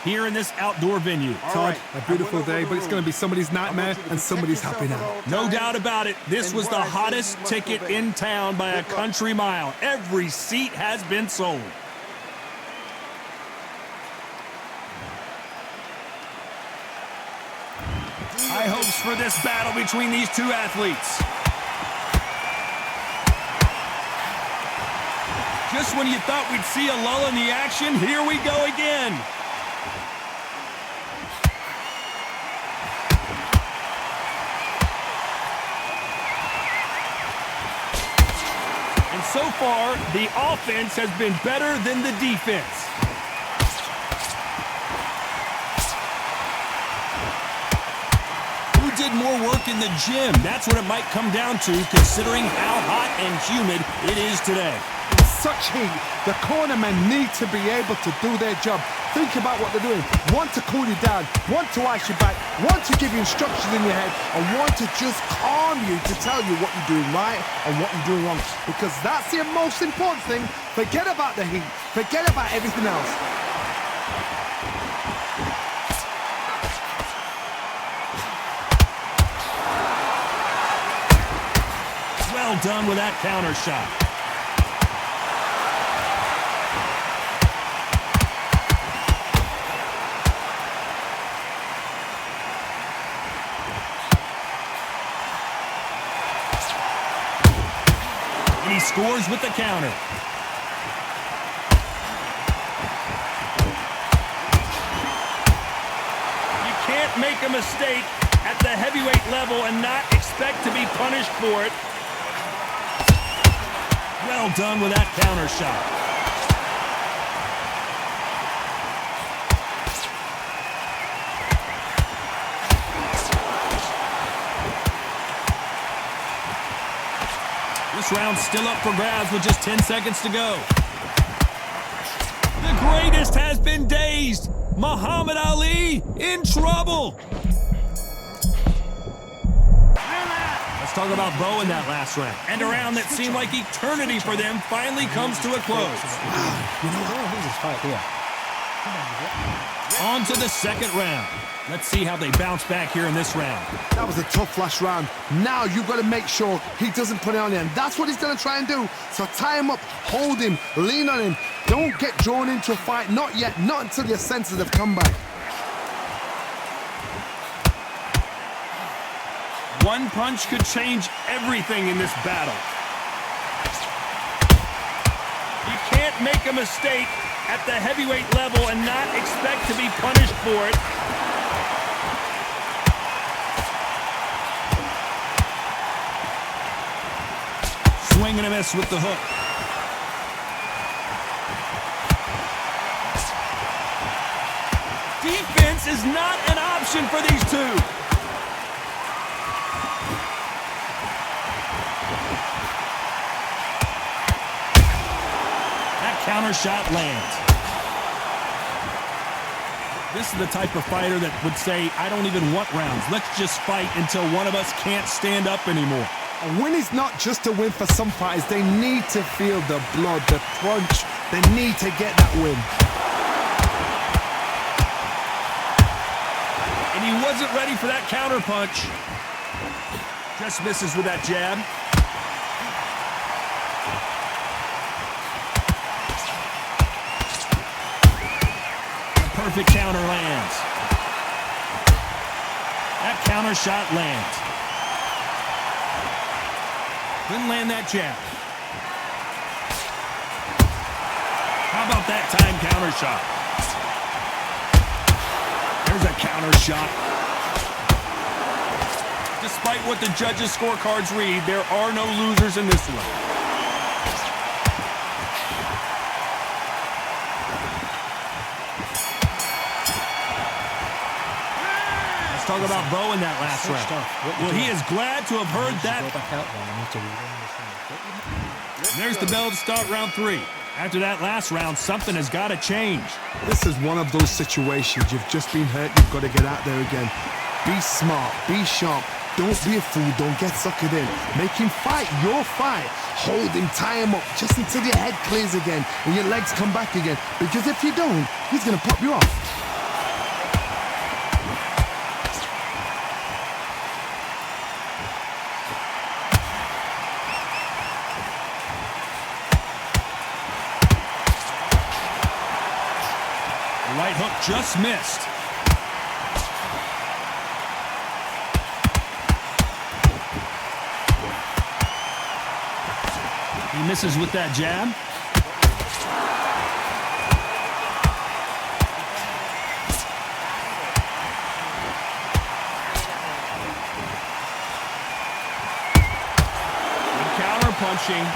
here in this outdoor venue. Todd, a beautiful day, but it's going to be somebody's nightmare and somebody's happy now. No doubt about it. This was the hottest ticket in town by a country mile. Every seat has been sold. High hopes for this battle between these two athletes. Just when you thought we'd see a lull in the action, here we go again. And so far, the offense has been better than the defense. Who did more work in the gym? That's what it might come down to, considering how hot and humid it is today. Such heat, the cornermen need to be able to do their job. Think about what they're doing. One to cool you down, one to ice you back, one to give you instructions in your head, and one to just calm you to tell you what you're doing right and what you're doing wrong. Because that's the most important thing. Forget about the heat. Forget about everything else. Well done with that counter shot. He scores with the counter. You can't make a mistake at the heavyweight level and not expect to be punished for it. Well done with that counter shot. This round's still up for grabs with just 10 seconds to go. The greatest has been dazed. Muhammad Ali in trouble. Let's talk about Bowe in that last round. And a round that seemed like eternity for them finally comes to a close. On to the second round. Let's see how they bounce back here in this round. That was a tough last round. Now you've got to make sure he doesn't put it on you. And that's what he's going to try and do. So tie him up, hold him, lean on him. Don't get drawn into a fight. Not yet. Not until your senses have come back. One punch could change everything in this battle. You can't make a mistake at the heavyweight level and not expect to be punished for it. Swing and a miss with the hook. Defense is not an option for these two. That counter shot lands. This is the type of fighter that would say, I don't even want rounds. Let's just fight until one of us can't stand up anymore. A win is not just a win for some fighters. They need to feel the blood, the crunch. They need to get that win. And he wasn't ready for that counter punch. Just misses with that jab. A perfect counter lands. That counter shot lands. Couldn't land that jab. How about that time counter shot? There's a counter shot. Despite what the judges' scorecards read, there are no losers in this one. Let's talk about Bowe in that last round. Well, he is glad to have heard that. There's the bell to start round 3. After that last round, something has got to change. This is one of those situations. You've just been hurt. You've got to get out there again. Be smart. Be sharp. Don't be a fool. Don't get suckered in. Make him fight your fight. Hold him. Tie him up just until your head clears again and your legs come back again. Because if you don't, he's going to pop you off. Right hook just missed. He misses with that jab. Punching.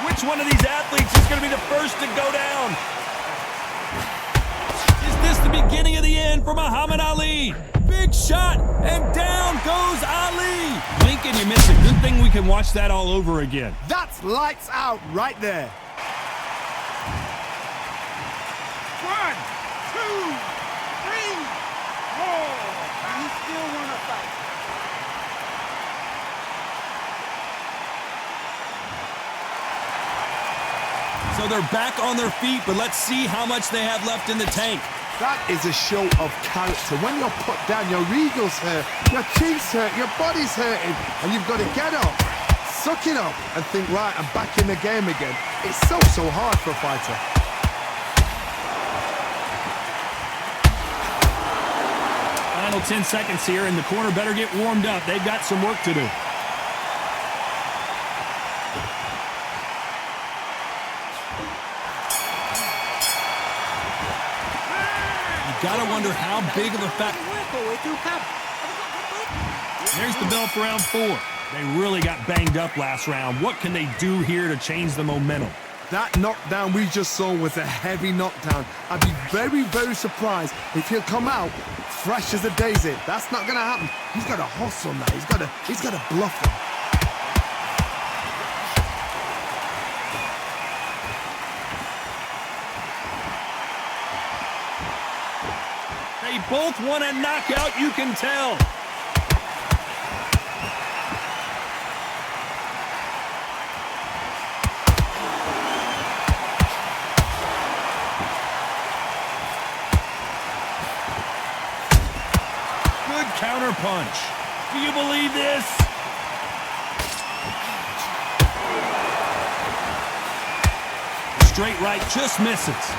Which one of these athletes is going to be the first to go down? Is this the beginning of the end for Muhammad Ali? Big shot, and down goes Ali. Lincoln, you missed it. Good thing we can watch that all over again. That's lights out right there. 1, 2, 3, 4. And he still want to fight. So they're back on their feet, but let's see how much they have left in the tank. That is a show of character. When you're put down, your eagles hurt, your cheeks hurt, your body's hurting, and you've got to get up, suck it up, and think, right, I'm back in the game again. It's so hard for a fighter. Final 10 seconds here, and the corner better get warmed up. They've got some work to do. Gotta wonder how big of a fact. There's the bell for round 4. They really got banged up last round. What can they do here to change the momentum? That knockdown we just saw was a heavy knockdown. I'd be very surprised if he'll come out fresh as a daisy. That's not gonna happen. He's got to hustle now. He's got to bluff him. They both want a knockout, you can tell. Good counter punch. Do you believe this? Straight right just misses.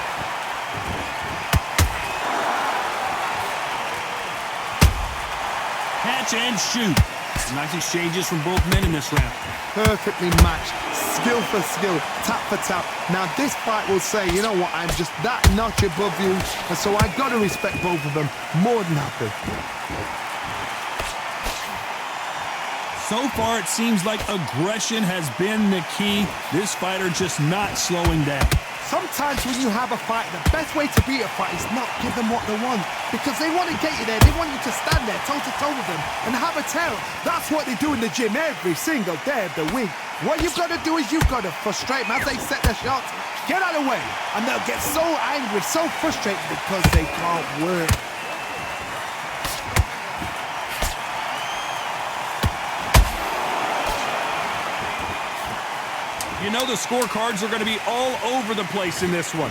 Catch and shoot. Nice exchanges from both men in this round. Perfectly matched, skill for skill, tap for tap. Now this fight will say, you know what, I'm just that notch above you, and so I've got to respect both of them more than happy. So far, it seems like aggression has been the key. This fighter just not slowing down. Sometimes when you have a fight, the best way to beat a fight is not give them what they want. Because they want to get you there. They want you to stand there toe-to-toe with them and have a tell. That's what they do in the gym every single day of the week. What you've got to do is you've got to frustrate them as they set their shots. Get out of the way. And they'll get so angry, so frustrated because they can't work. You know the scorecards are going to be all over the place in this one.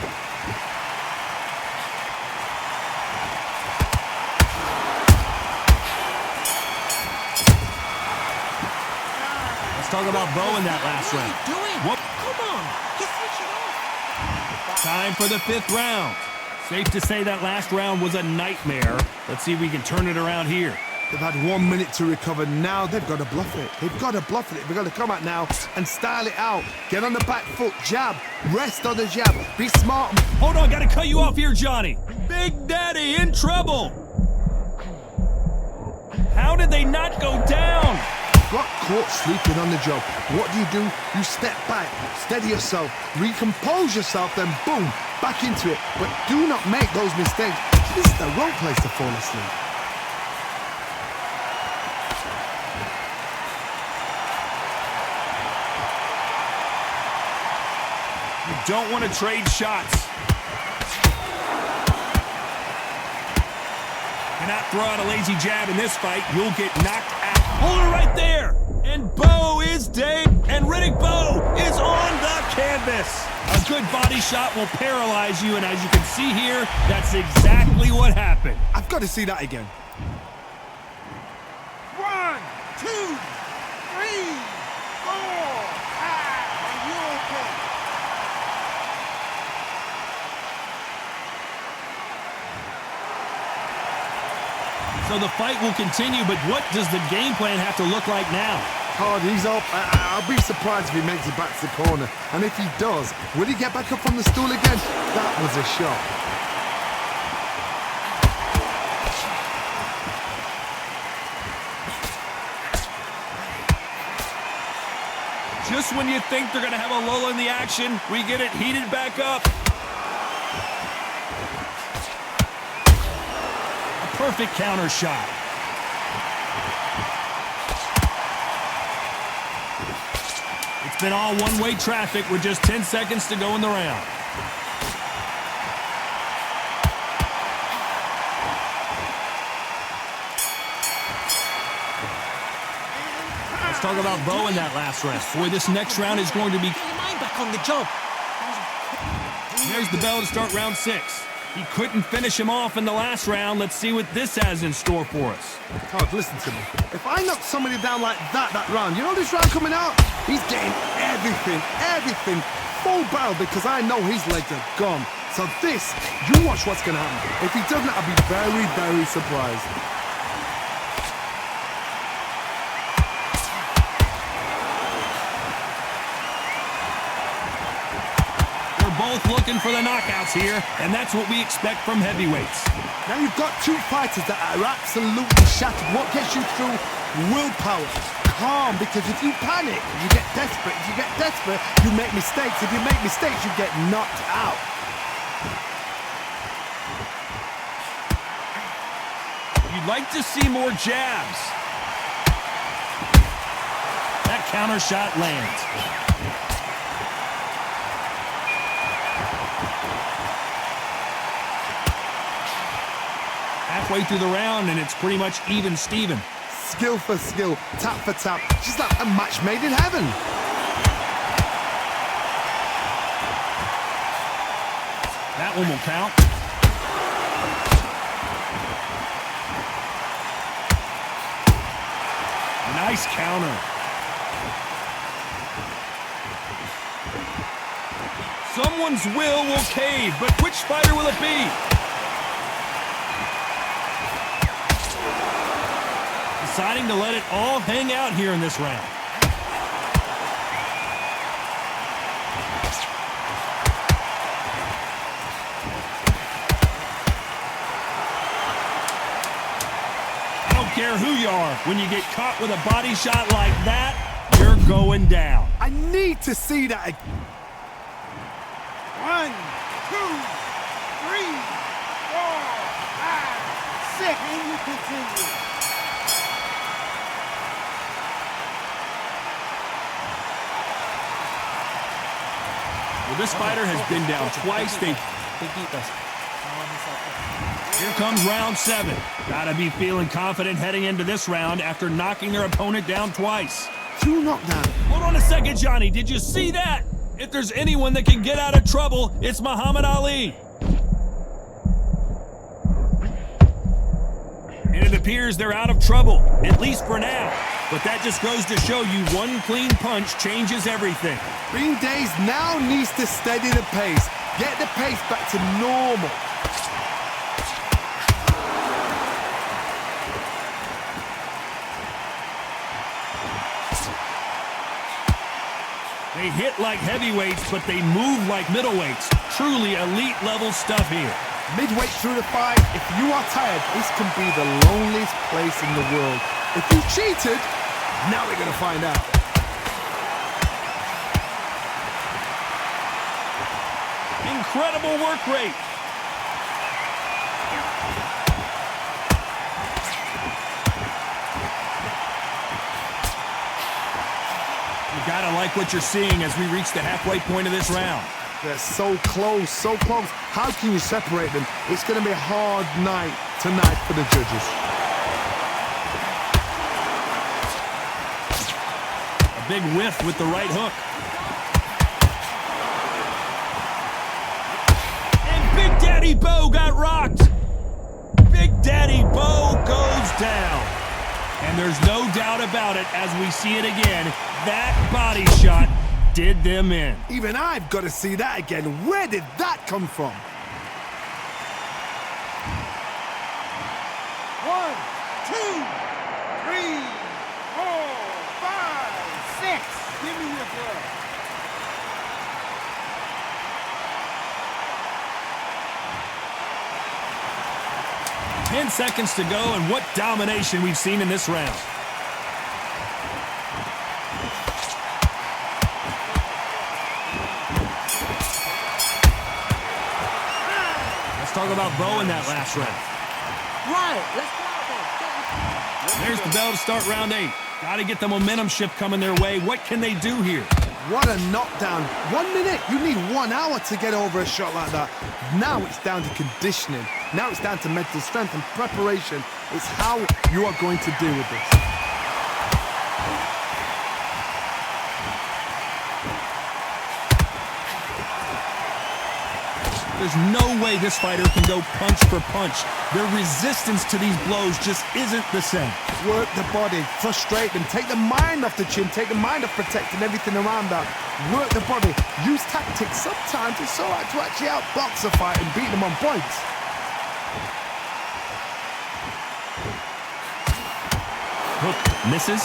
Let's talk about Bowe in that last round. What are you doing? Whoop. Come on. Just switch it off. Time for the 5th round. Safe to say that last round was a nightmare. Let's see if we can turn it around here. They've had 1 minute to recover. Now they've got to bluff it. They've got to bluff it. They've got to come out now and style it out. Get on the back foot, jab, rest on the jab. Be smart. Hold on, gotta cut you off here, Johnny. Big Daddy in trouble. How did they not go down? Got caught sleeping on the job. What do? You step back, steady yourself, recompose yourself, then boom, back into it. But do not make those mistakes. This is the wrong place to fall asleep. You don't want to trade shots. Cannot throw out a lazy jab in this fight. You'll get knocked out. Hold it right there. And Bowe is dead. And Riddick Bowe is on the canvas. A good body shot will paralyze you. And as you can see here, that's exactly what happened. I've got to see that again. 1, 2, 3, 4, 5. Are you okay? 1, So the fight will continue, but what does the game plan have to look like now? Oh, he's up. I'll be surprised if he makes it back to the corner. And if he does, will he get back up from the stool again? That was a shot. Just when you think they're going to have a lull in the action, we get it heated back up. A perfect counter shot. It's been all one-way traffic with just 10 seconds to go in the round. Let's talk about Bowe in that last round. Boy, this next round is going to be... Get your mind back on the job. There's the bell to start round 6. He couldn't finish him off in the last round. Let's see what this has in store for us. Todd, listen to me. If I knock somebody down like that round, you know this round coming out? He's getting everything full barrel because I know his legs are gone. So this, you watch what's going to happen. If he doesn't, I'll be very, very surprised. Both looking for the knockouts here, and that's what we expect from heavyweights. Now you've got two fighters that are absolutely shattered. What gets you through? Willpower. Calm, because if you panic, you get desperate. If you get desperate, you make mistakes. If you make mistakes, you get knocked out. You'd like to see more jabs. That counter shot lands. Halfway through the round, and it's pretty much even Steven. Skill for skill, tap for tap. Just like a match made in heaven. That one will count. Nice counter. Someone's will cave, but which fighter will it be? Deciding to let it all hang out here in this round. I don't care who you are. When you get caught with a body shot like that, you're going down. I need to see that again. 1, 2, 3, 4, 5, 6, and you continue. Well, this fighter has been down twice. Here comes round 7. Gotta be feeling confident heading into this round after knocking their opponent down twice. 2 knockdowns. Hold on a second, Johnny. Did you see that? If there's anyone that can get out of trouble, it's Muhammad Ali. And it appears they're out of trouble, at least for now. But that just goes to show you one clean punch changes everything. Green Days now needs to steady the pace. Get the pace back to normal. They hit like heavyweights, but they move like middleweights. Truly elite level stuff here. Midway through the fight, if you are tired, this can be the loneliest place in the world. If you cheated, now we're going to find out. Incredible work rate. You gotta like what you're seeing as we reach the halfway point of this round. They're so close, so close. How can you separate them? It's going to be a hard night tonight for the judges. A big whiff with the right hook. And Big Daddy Bowe got rocked. Big Daddy Bowe goes down. And there's no doubt about it as we see it again. That body shot did them in. Even I've got to see that again. Where did that come from? 1, 2, 3, 4, 5, 6. Give me your glove. Ten seconds to go, and what domination we've seen in this round. Let's talk about Bowe in that last round. Right, let's go. There's the bell to start round 8. Got to get the momentum shift coming their way. What can they do here? What a knockdown. 1 minute, you need 1 hour to get over a shot like that. Now it's down to conditioning. Now it's down to mental strength and preparation. It's how you are going to deal with this. There's no way this fighter can go punch for punch. Their resistance to these blows just isn't the same. Work the body, frustrate them, take the mind off the chin, take the mind off protecting everything around that. Work the body, use tactics. Sometimes it's all right to actually outbox a fight and beat them on points. Hook misses.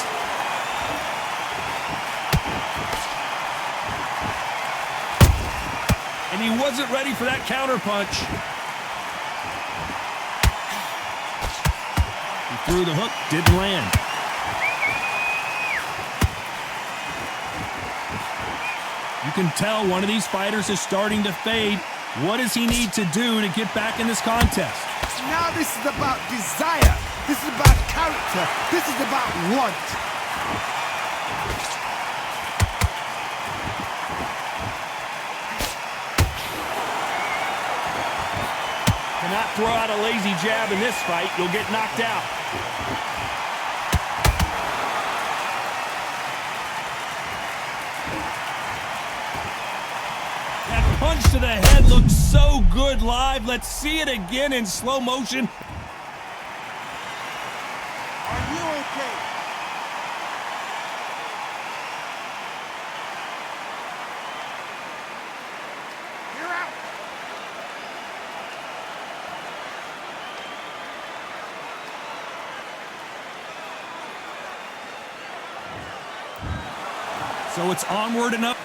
And he wasn't ready for that counterpunch. He threw the hook, didn't land. You can tell one of these fighters is starting to fade. What does he need to do to get back in this contest? Now this is about desire. This is about character. This is about want. Cannot throw out a lazy jab in this fight. You'll get knocked out. That punch to the head looks so good live. Let's see it again in slow motion. Are you okay? You're out. So it's onward and up.